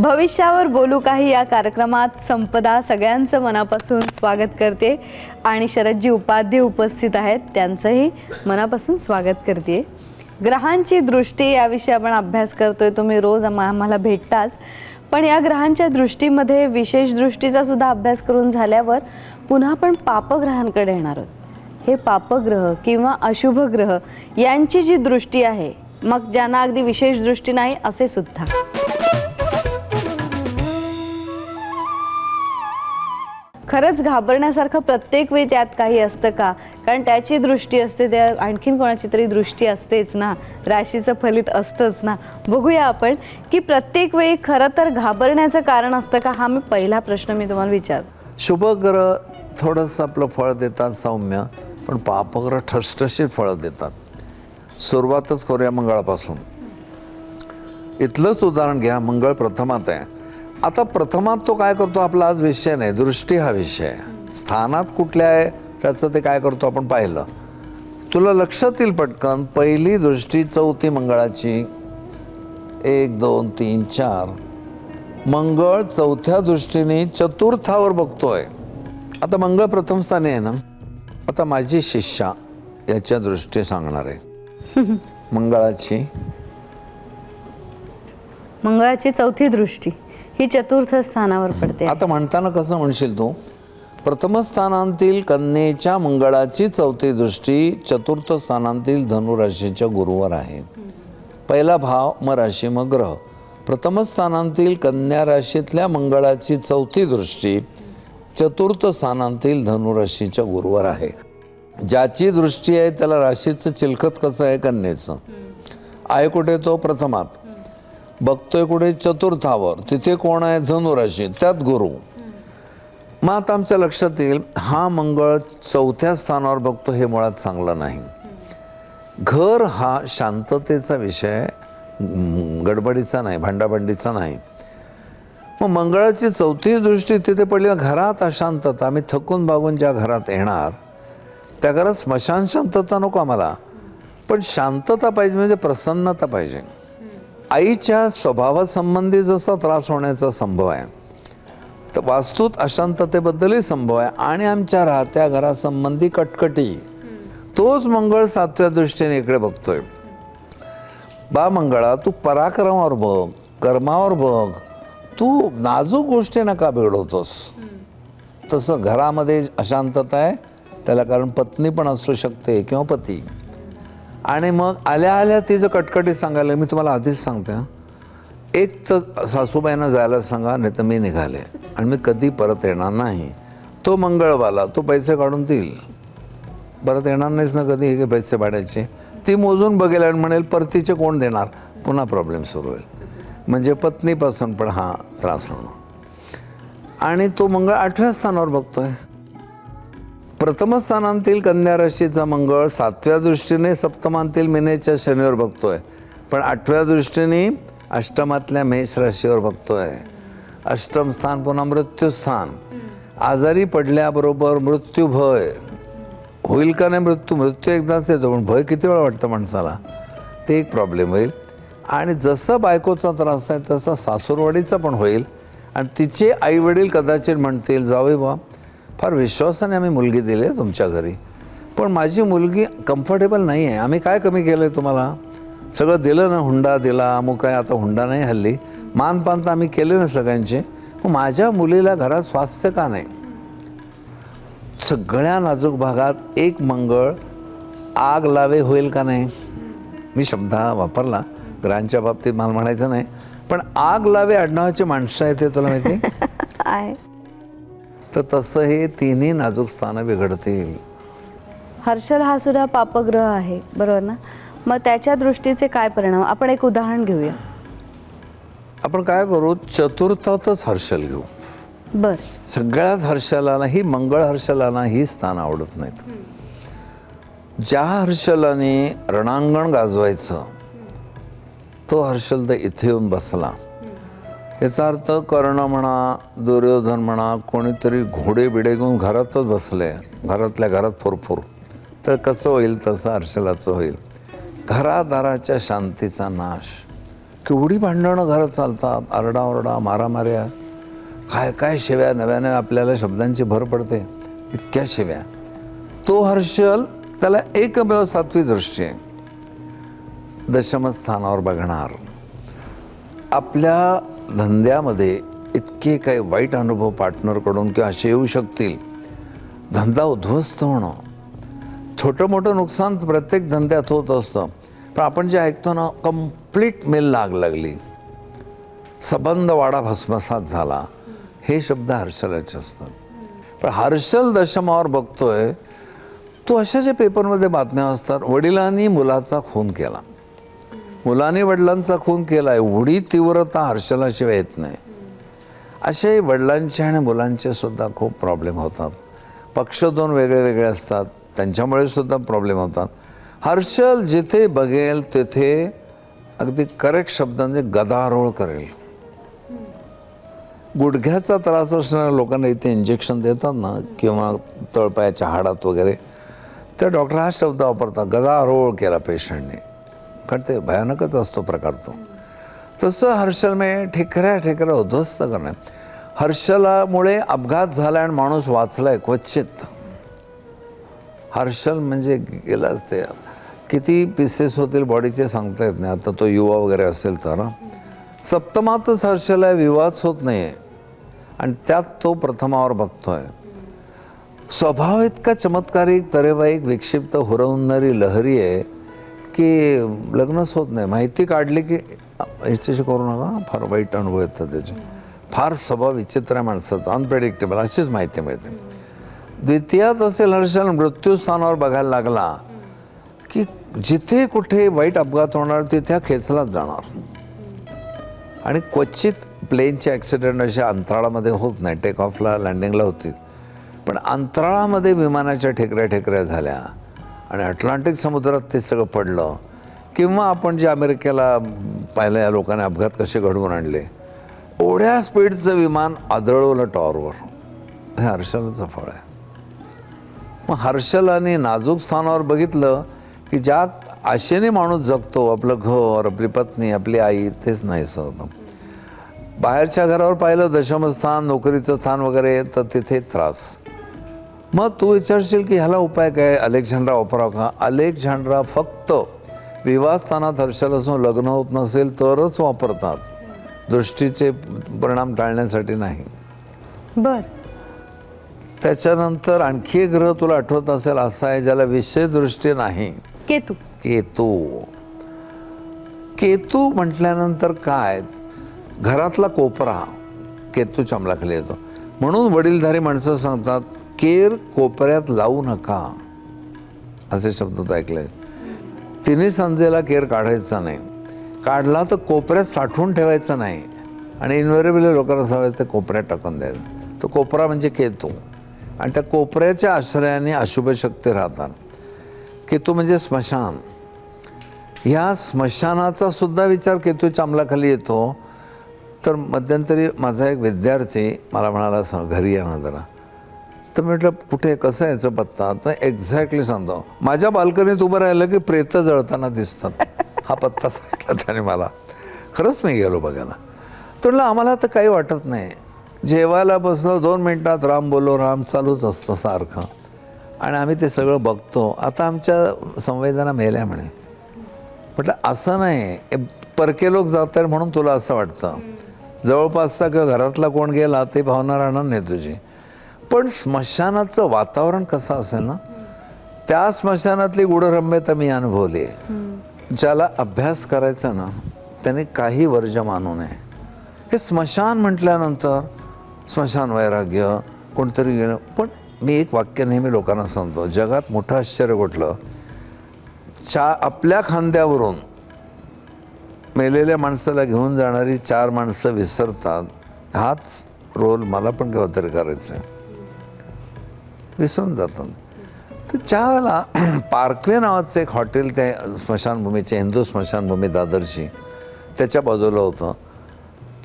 भविष्यावर बोलू काही या कार्यक्रमात संपदा सगळ्यांचं मनापासून स्वागत करते आणि शरदजी उपाध्ये उपस्थित आहेत त्यांचंही मनापासून स्वागत करते। ग्रहांची दृष्टी याविषयी आपण अभ्यास करतोय, तुम्ही रोज आम्हाला भेटताच, पण या ग्रहांच्या दृष्टीमध्ये विशेष दृष्टीचा सुद्धा अभ्यास करून झाल्यावर पुन्हा आपण पापग्रहांकडे येणार आहोत। हे पापग्रह किंवा अशुभ ग्रह यांची जी दृष्टी आहे, मग ज्यांना अगदी विशेष दृष्टी नाही असे सुद्धा, खरंच घाबरण्यासारखं प्रत्येक वेळी त्यात काही असतं का? कारण त्याची दृष्टी असते, त्या आणखीन कोणाची तरी दृष्टी असतेच ना, राशीचं फलित असतंच ना। बघूया आपण की प्रत्येक वेळी खरं तर घाबरण्याचं कारण असतं का? हा पहिला प्रश्न मी तुम्हाला विचारतो। शुभग्रह थोडंसं आपलं फळ देतात सौम्य, पण पापग्रह ठसठशीत फळं देतात। सुरुवातच करूया मंगळापासून। इथलंच उदाहरण घ्या, मंगळ प्रथमात आहे। आता प्रथमात तो काय करतो आपला आज विषय नाही, दृष्टी हा विषय आहे। स्थानात कुठल्या आहे त्याचं ते काय करतो आपण पाहिलं, तुला लक्षात येईल पटकन। पहिली दृष्टी चौथी मंगळाची, 1 2 3 4, मंगळ चौथ्या दृष्टीने चतुर्थावर बघतोय। आता मंगळ प्रथम स्थानी आहे ना, आता माझी शिष्या याच्या दृष्टी सांगणार आहे। मंगळाची चौथी दृष्टी ही चतुर्थ स्थानावर पडते। आता म्हणताना कसं म्हणशील तू, प्रथम स्थानांतील कन्येच्या मंगळाची चौथी दृष्टी चतुर्थ स्थानांतील धनुराशीच्या गुरुवर आहे। पहिला भाव मग राशी मग ग्रह। प्रथम स्थानांतील कन्या राशीतल्या मंगळाची चौथी दृष्टी चतुर्थ स्थानांतील धनुराशीच्या गुरुवर आहे। ज्याची दृष्टी आहे त्याला राशीचं चिलखत कसं आहे, कन्येचं आहे। कुठे तो प्रथमात, बघतोय कुठे चतुर्थावर, तिथे कोण आहे धनुराशी, त्यात गुरु। मग आता आमच्या लक्षात येईल, हा मंगळ चौथ्या स्थानावर बघतो हे मुळात चांगलं नाही। घर हा शांततेचा विषय, गडबडीचा नाही, भांडाभांडीचा नाही। मग मंगळाची चौथी दृष्टी तिथे पडली, घरात अशांतता, आम्ही थकून बागून ज्या घरात येणार त्या घरात स्मशान शांतता नको आम्हाला, पण शांतता पाहिजे, म्हणजे प्रसन्नता पाहिजे। आईच्या स्वभावासंबंधी जसा त्रास होण्याचा संभव आहे, तर वास्तूत अशांततेबद्दलही संभव आहे। आणि आमच्या राहत्या घरासंबंधी कटकटी, तोच मंगळ सातव्या दृष्टीने इकडे बघतोय। बा मंगळा, तू पराक्रमावर बघ, कर्मावर बघ, तू नाजूक गोष्टी नका बिघडवतोस। तसं घरामध्ये अशांतता आहे, त्याला कारण पत्नी पण असू शकते किंवा पती। आणि मग आल्या आल्या तिचं कटकटी सांगायला, मी तुम्हाला आधीच सांगते, एक तर सासूबाईंना जायला सांगा, नाही तर मी निघाले आणि मी कधी परत येणार नाही। तो मंगळवाला तो पैसे काढून देईल, परत येणार नाहीच ना कधी, हे पैसे भाड्याचे ती मोजून बघेल आणि म्हणेल परतीचे कोण देणार, पुन्हा प्रॉब्लेम सुरू होईल। म्हणजे पत्नीपासून पण हा त्रास होणार। आणि तो मंगळ 8व्या स्थानावर बघतोय। प्रथम स्थानांतील कन्या राशीचा मंगळ 7व्या दृष्टीने सप्तमांतील मीनेच्या शनीवर बघतोय, पण 8व्या दृष्टीने अष्टमातल्या मेष राशीवर बघतोय। अष्टम स्थान पुन्हा मृत्यू स्थान। आजारी पडल्याबरोबर मृत्यू भय होईल का नाही, मृत्यू एकदाच येतो, पण भय किती वेळा वाटतं माणसाला, ते एक प्रॉब्लेम होईल। आणि जसं बायकोचा त्रास आहे तसा सासूरवाडीचा पण होईल। आणि तिचे आईवडील कदाचित म्हणतील, जावई बा फार विश्वासाने आम्ही मुलगी दिली आहे तुमच्या घरी, पण माझी मुलगी कम्फर्टेबल नाही आहे, आम्ही काय कमी केलं आहे तुम्हाला, सगळं दिलं ना, हुंडा दिला, अमुक काय, आता हुंडा नाही हल्ली, मानपान तर आम्ही केले ना सगळ्यांचे, मग माझ्या मुलीला घरात स्वास्थ्य का नाही। सगळ्या नाजूक भागात एक मंगळ आग लावे होईल का नाही, मी शब्द हा वापरला, ग्रहांच्या बाबतीत मला म्हणायचं नाही, पण आग लावे आडनावाची माणसं आहेत ते तुला माहिती आहे। तर तसं हे तिन्ही नाजूक स्थानं बिघडतील। हर्षल हा सुद्धा पापग्रह आहे, बरोबर ना? मग त्याच्या दृष्टीचे काय परिणाम, आपण एक उदाहरण घेऊया। आपण काय करू, चतुर्थातच हर्षल घेऊ। बर, सगळ्यात हर्षलाला ही मंगळ हर्षलाला ही स्थान आवडत नाहीत। ज्या हर्षलाने रणांगण गाजवायचं तो हर्षल तर इथे येऊन बसला, याचा अर्थ कर्ण म्हणा, दुर्योधन म्हणा, कोणीतरी घोडे बिडे घेऊन घरातच बसले, घरातल्या घरात फुरफुर, तर कसं होईल, तसं हर्षलाचं होईल। घरादाराच्या शांतीचा नाश, केवढी भांडणं घरात चालतात, आरडाओरडा, मारामाऱ्या, काय काय शिव्या, नव्याने आपल्याला शब्दांची भर पडते, इतक्या शिव्या. तो हर्षल, त्याला एकमेव सात्वी दृष्टी आहे. दशमस्थानावर बघणार. आपल्या धंद्यामध्ये इतके काही वाईट अनुभव पार्टनरकडून किंवा असे येऊ शकतील, धंदा उद्ध्वस्त होणं, छोटं मोठं नुकसान प्रत्येक धंद्यात होत असतं. पण आपण जे ऐकतो ना, कंप्लीट मिल लागली, सबंध वाडा भस्मसात झाला, हे शब्द हर्षलाचे असतात. पण हर्षल दशमावर बघतोय तो, अशा जे पेपरमध्ये बातम्या असतात, वडिलांनी मुलाचा खून केला, मुलाने वडिलांचा खून केला, एवढी तीव्रता हर्षलाशिवाय येत नाही. असे वडिलांचे आणि मुलांचे सुद्धा खूप प्रॉब्लेम होतात. पक्ष दोन वेगळे वेगळे असतात, त्यांच्यामुळे सुद्धा प्रॉब्लेम होतात. हर्षल जिथे बघेल तिथे अगदी करेक्ट शब्दांचे गदारोळ करेल. गुडघ्याचा त्रास असणाऱ्या लोकांना इथे इंजेक्शन देतात ना, किंवा तळपायाच्या हाडात वगैरे, तर डॉक्टर हा शब्द वापरतात, गदारोळ केला पेशंटने, कारण ते भयानकच असतो प्रकार तो. तसं हर्षलने ठेकऱ्या उद्ध्वस्त करणे. हर्षलामुळे अपघात झाला आणि माणूस वाचलाय क्वचित. हर्षल म्हणजे गेलाच, ते किती पीसेस होतील बॉडीचे सांगता येत नाही. आता तो युवा वगैरे असेल तर सप्तमातच हर्षल आहे, विवाहच होत नाही आहे, आणि त्यात तो प्रथमावर बघतोय. स्वभाव इतका चमत्कारिक, तरेवाईक, विक्षिप्त, हुरवणारी लहरी आहे की लग्नच होत नाही. माहिती काढली की ह्याच्याशी करू नका, फार वाईट अनुभव येतात त्याचे, फार स्वभाव विचित्र आहे माणसाचा, अनप्रेडिक्टेबल, अशीच माहिती मिळते. द्वितीयात असेल हर्षल, मृत्यूस्थानावर बघायला लागला की जिथे कुठे वाईट अपघात होणार तिथे खेचलाच जाणार. आणि क्वचित प्लेनचे ॲक्सिडेंट असे अंतराळामध्ये होत नाही, टेक ऑफला लँडिंगला होती, पण अंतराळामध्ये विमानाच्या ठेकऱ्या झाल्या आणि अटलांटिक समुद्रात ते सगळं पडलं. किंवा आपण जे अमेरिकेला पाहिलं, या लोकांनी अपघात कसे घडवून आणले, एवढ्या स्पीडचं विमान आदळवलं टॉवरवर, हे हर्षलाचं फळ आहे. मग हर्षलाने नाजूक स्थानावर बघितलं की ज्या आशेने माणूस जगतो, आपलं घर, आपली पत्नी, आपली आई, तेच नाहीसं होतं. बाहेरच्या घरावर पाहिलं दशमस्थान, नोकरीचं स्थान वगैरे, तर तिथे त्रास. मग तू विचारशील की ह्याला उपाय काय, अलेक्झांड्रा वापरावा का? अलेक्झांड्रा फक्त विवाहस्थानात हर्षल असून लग्न होत नसेल तरच वापरतात, दृष्टीचे परिणाम टाळण्यासाठी नाही. बर. त्याच्यानंतर आणखी एक ग्रह तुला आठवत असेल असा आहे ज्याला विषय दृष्टी नाही, केतू. केतू. केतू म्हटल्यानंतर काय, घरातला कोपरा केतू चमलाखाली येतो. म्हणून वडीलधारी माणसं सांगतात, केर कोपऱ्यात लावू नका, असे शब्द तो ऐकले. तिन्ही संजेला केर काढायचा नाही, काढला तर कोपऱ्यात साठवून ठेवायचा नाही, आणि इन्व्हेरिबली लोकांना सवय ते कोपऱ्यात टाकून द्यायचं. तो कोपरा म्हणजे केतू, आणि त्या कोपऱ्याच्या आश्रयाने अशुभ शक्ती राहतात. केतू म्हणजे स्मशान. ह्या स्मशानाचा सुद्धा विचार केतूच्या अंमलाखाली येतो. तर मध्यंतरी माझा एक विद्यार्थी मला म्हणाला, घरी या ना जरा. तर मी म्हटलं कुठे, कसं यायचं पत्ता? तर एक्झॅक्टली सांगतो, माझ्या बाल्कनीत उभं राहिलं की प्रेतं जळताना दिसतात, हा पत्ता सांगितला त्याने मला. खरंच मी गेलो बघायला. तर म्हटलं आम्हाला तर काही वाटत नाही, जेवायला बसलो 2 मिनिटात राम बोलो राम चालूच असतं सारखं, आणि आम्ही ते सगळं बघतो. आता आमच्या संवेदना मेल्या म्हणे. म्हटलं असं नाही, परके लोक जातात म्हणून तुला असं वाटतं, जवळपासचा किंवा घरातला कोण गेला ते भावना राहणार नाही तुझी. पण स्मशानाचं वातावरण कसं असेल ना, त्या स्मशानातली गूढरम्यता मी अनुभवली आहे. ज्याला अभ्यास करायचा ना त्याने काही वर्ज मानू नये. हे स्मशान म्हटल्यानंतर स्मशान वैराग्य कोणतरी गेलं. पण मी एक वाक्य नेहमी लोकांना सांगतो, जगात मोठं आश्चर्य कुठलं, आपल्या खांद्यावरून मेलेल्या माणसाला घेऊन जाणारी 4 माणसं विसरतात. हाच रोल मला पण केव्हा तरी करायचा आहे, विसरून जातात. तर ज्यावेळेला पार्कवे नावाचं एक हॉटेल त्या स्मशानभूमीचे, हिंदू स्मशानभूमी दादरची, त्याच्या बाजूला होतं.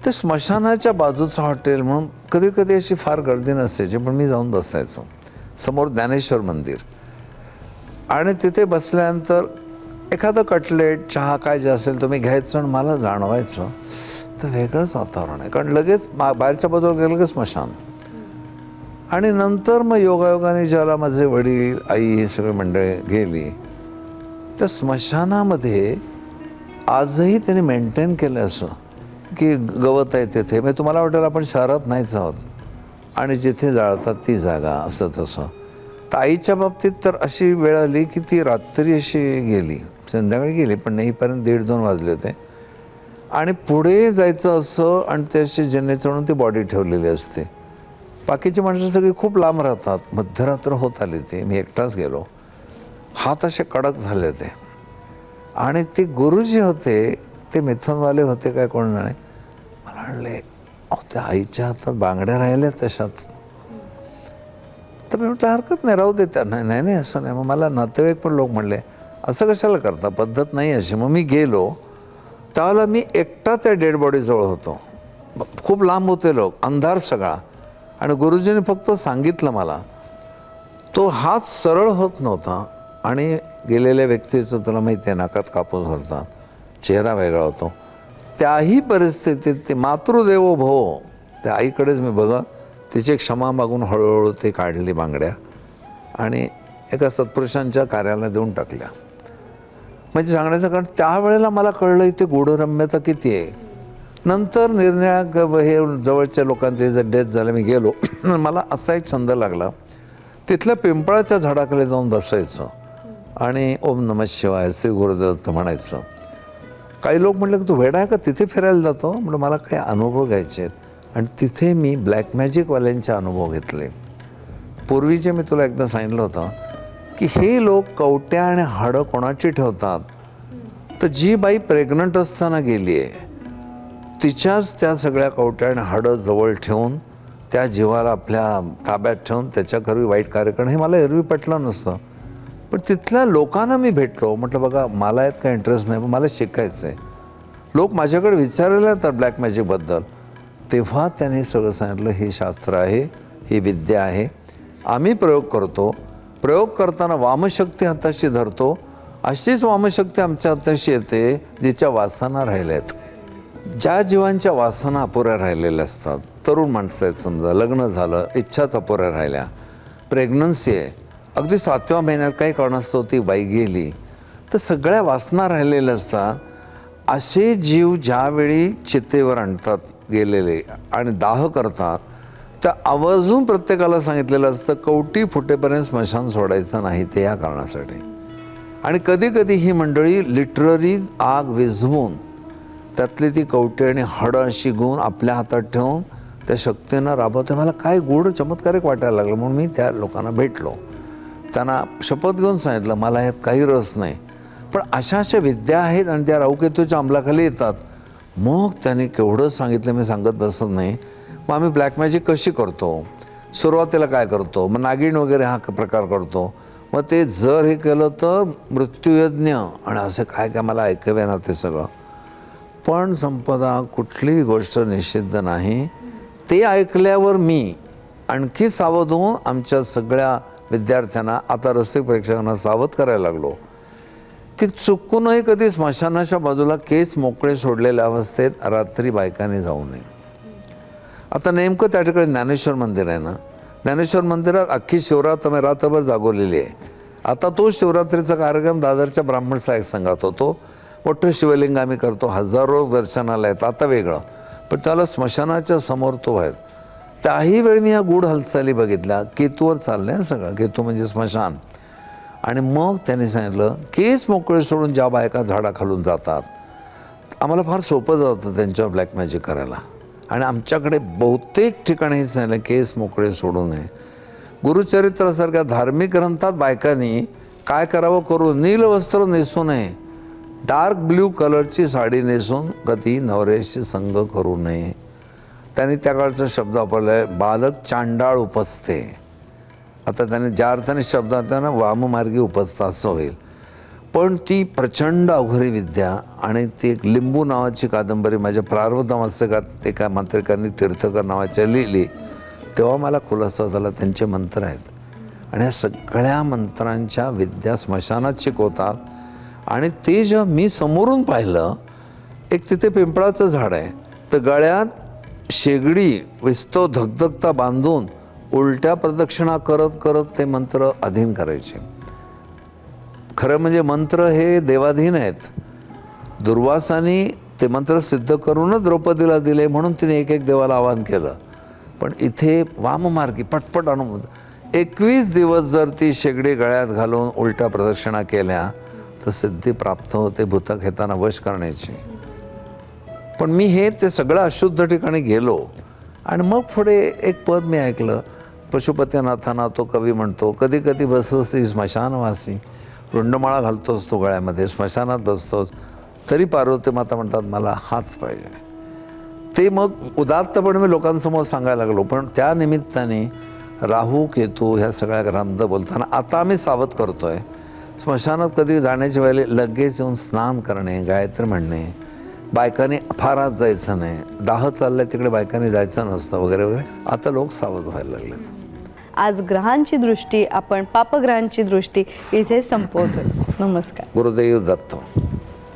ते स्मशानाच्या बाजूचं हॉटेल म्हणून कधी कधी अशी फार गर्दी नसायची, पण मी जाऊन बसायचो. समोर ज्ञानेश्वर मंदिर, आणि तिथे बसल्यानंतर एखादं कटलेट चहा काय जे असेल तुम्ही घ्यायचं आणि मला जाणवायचं तर वेगळंच वातावरण आहे. कारण लगेच बाहेरच्या बाजूला गेलं लगेच स्मशान. आणि नंतर मग योगायोगाने ज्याला माझे वडील आई ही सगळी मंडळी गेली त्या स्मशानामध्ये आजही त्यांनी मेंटेन केलं असं की गवत आहे तिथे. म्हणजे तुम्हाला वाटेल आपण शहरात नाहीच आहोत आणि जिथे जाळतात ती जागा असं तसं. तर आईच्या बाबतीत तर अशी वेळ आली की ती रात्री अशी गेली, संध्याकाळी गेली पण नाहीपर्यंत 1:30-2 वाजले होते. आणि पुढे जायचं असं आणि त्याशी जने चढून ती बॉडी ठेवलेली असते. बाकीची माणसं सगळी खूप लांब राहतात. मध्यरात्र होत आली ती, मी एकटाच गेलो. हात असे कडक झाले होते आणि ते गुरुजी होते ते मिथुनवाले होते काय कोण नाही. मला म्हणले अहो त्या आईच्या हातात बांगड्या राहिल्या तशाच. तर मी म्हटलं हरकत नाही राहू दे त्या. नाही नाही असं नाही. मग मला नातेवाईक पण लोक म्हणले असं कशाला करता, पद्धत नाही अशी. मग मी गेलो त्यावेळेला मी एकटा त्या डेड बॉडीजवळ होतो. खूप लांब होते लोक, अंधार सगळा. आणि गुरुजींनी फक्त सांगितलं मला तो हात सरळ होत नव्हता आणि गेलेल्या व्यक्तीचं तुला माहिती आहे नाकात कापूस घालतात, चेहरा वेगळा होतो. त्याही परिस्थितीत ते मातृदेवो भव त्या आईकडेच मी बघत तिची क्षमा मागून हळूहळू ते काढली बांगड्या आणि एका सत्पुरुषांच्या कार्याला देऊन टाकल्या. म्हणजे सांगण्याचं कारण त्यावेळेला मला कळलं इथे गूढरम्यता किती आहे. नंतर निरनिळ्या हे जवळच्या लोकांचे जर डेथ झालं मी गेलो मला असा एक छंद लागला तिथल्या पिंपळाच्या झाडाखाली जाऊन बसायचं आणि ओम नमः शिवाय श्री गुरुदत्त म्हणायचं. काही लोक म्हटलं की तू वेडा आहे का तिथे फिरायला जातो. म्हटलं मला काही अनुभव घ्यायचे आहेत. आणि तिथे मी ब्लॅक मॅजिकवाल्यांचे अनुभव घेतले. पूर्वीचे मी तुला एकदा सांगितलं होतं की हे लोक कवट्या आणि हाडं कोणाची ठेवतात. तर जी बाई प्रेग्नंट असताना गेली आहे तिच्याच त्या सगळ्या कवट्या आणि हाडं जवळ ठेवून त्या जीवाला आपल्या ताब्यात ठेवून त्याच्या घरी वाईट कार्य करणं हे मला एरवी पटलं नसतं. पण तिथल्या लोकांना मी भेटलो. म्हटलं बघा मला यात काही इंटरेस्ट नाही पण मला शिकायचं आहे. लोक माझ्याकडे विचारलेलं तर ब्लॅक मॅजिकबद्दल. तेव्हा त्याने सगळं सांगितलं हे शास्त्र आहे, ही विद्या आहे, आम्ही प्रयोग करतो. प्रयोग करताना वामशक्ती हाताशी धरतो. अशीच वामशक्ती आमच्या हाताशी येते जिच्या वासना राहिल्या आहेत. ज्या जीवांच्या वासना अपुऱ्या राहिलेल्या असतात, तरुण माणसं आहेत समजा, लग्न झालं, इच्छाच अपुऱ्या राहिल्या, प्रेग्नन्सी आहे, अगदी 7व्या महिन्यात काही कारणास्तव ती बाई गेली, तर सगळ्या वासना राहिलेल्या असतात. असे जीव ज्यावेळी चितेवर आणतात गेलेले आणि दाह करतात तर आवर्जून प्रत्येकाला सांगितलेलं असतं कवटी फुटेपर्यंत स्मशान सोडायचं नाही ते या कारणासाठी. आणि कधी कधी ही मंडळी लिटररी आग विझवून त्यातली ती कवटी आणि हाडं शिगून आपल्या हातात ठेवून त्या शक्तीनं राबवते. मला काय गूढ चमत्कारिक वाटायला लागलं म्हणून मी त्या लोकांना भेटलो. त्यांना शपथ घेऊन सांगितलं मला यात काही रस नाही पण अशा अशा विद्या आहेत आणि त्या राहूकेतूच्या अंमलाखाली येतात. मग त्यांनी केवढं सांगितलं मी सांगत बसत नाही. मग आम्ही ब्लॅक मॅजिक कशी करतो, सुरुवातीला काय करतो, मग नागिण वगैरे हा प्रकार करतो. मग ते जर हे केलं तर मृत्यूयज्ञ आणि असं काय काय मला ऐकवे ना ते सगळं. पण संपदा कुठलीही गोष्ट निषिद्ध नाही. ते ऐकल्यावर मी आणखी सावध होऊन आमच्या सगळ्या विद्यार्थ्यांना आता रसिक प्रेक्षकांना सावध करायला लागलो की चुकूनही कधी स्मशानाच्या बाजूला केस मोकळे सोडलेल्या अवस्थेत रात्री बायकाने जाऊ नये. आता नेमकं त्या ठिकाणी ज्ञानेश्वर मंदिर आहे ना, ज्ञानेश्वर मंदिरात अख्खी शिवरात्र रात्रभर जागवलेली आहे. आता तो शिवरात्रीचा कार्यक्रम दादरच्या ब्राह्मण सहाय्यक संघात होतो. मोठं शिवलिंग आम्ही करतो, हजारो दर्शनाला आहेत. आता वेगळं पण त्याला स्मशानाच्या समोर तो आहे. त्याही वेळी मी या गूढ हालचाली बघितल्या. केतूवर चाललं आहे सगळं, केतू म्हणजे स्मशान. आणि मग त्यांनी सांगितलं केस मोकळे सोडून ज्या बायका झाडाखालून जातात आम्हाला फार सोपं जातं त्यांच्यावर ब्लॅक मॅजिक करायला. आणि आमच्याकडे बहुतेक ठिकाणी हे सांगितलं केस मोकळे सोडू नये. गुरुचरित्रासारख्या धार्मिक ग्रंथात बायकांनी काय करावं करू, नील वस्त्र नेसू नये, डार्क ब्ल्यू कलरची साडी नेसून कधी नवऱ्याशी संग करू नये. त्यांनी त्या काळचा शब्द वापरला आहे बालक चांडाळ उपसते. आता त्याने ज्या अर्थाने शब्द त्यांना वाममार्गी उपसता असं होईल. पण ती प्रचंड अवघरी विद्या आणि ती एक लिंबू नावाची कादंबरी माझ्या प्रारब्ध मस्तकात एका मंत्रिकांनी तीर्थकर नावाच्या लिहिली तेव्हा मला खुलासा झाला त्यांचे मंत्र आहेत. आणि या सगळ्या मंत्रांच्या विद्या स्मशानात शिकवतात. आणि ते जेव्हा मी समोरून पाहिलं, एक तिथे पिंपळाचं झाड आहे, तर गळ्यात शेगडी विस्तो धगधगता बांधून उलट्या प्रदक्षिणा करत करत ते मंत्र अधीन करायचे. खरं म्हणजे मंत्र हे देवाधीन आहेत. दुर्वासानी ते मंत्र सिद्ध करूनच द्रौपदीला दिले, म्हणून तिने एक एक देवाला आवाहन केलं. पण इथे वाममार्गी पटपट अनुभव. 21 दिवस जर ती शेगडी गळ्यात घालून उलट्या प्रदक्षिणा केल्या तर सिद्धी प्राप्त होते भूतखेताना वश करण्याची. पण मी हे ते सगळं अशुद्ध ठिकाणी गेलो आणि मग पुढे एक पद मी ऐकलं. पशुपतीनाथांना तो कवी म्हणतो, कधी कधी बसतोस स्मशानवासी, रुंडमाळा घालतोस तो गळ्यामध्ये, स्मशानात बसतोस, तरी पार्वती माता म्हणतात मला हाच पाहिजे. ते मग उदात्तपणे मी लोकांसमोर सांगायला लागलो. पण त्या निमित्ताने राहू केतू ह्या सगळ्या ग्रहांबद्दल बोलताना आता आम्ही सावध करतोय. स्मशानात कधी जाण्याच्या वेळेला लगेच येऊन स्नान करणे, गायत्री म्हणणे, बायकांनी फार आत जायचं नाही, दाह चाललंय तिकडे बायकांनी जायचं नसतं वगैरे वगैरे. आता लोक सावध व्हायला लागले. आज ग्रहांची दृष्टी, आपण पापग्रहांची दृष्टी इथे संपवतोय. नमस्कार. गुरुदेव दत्त.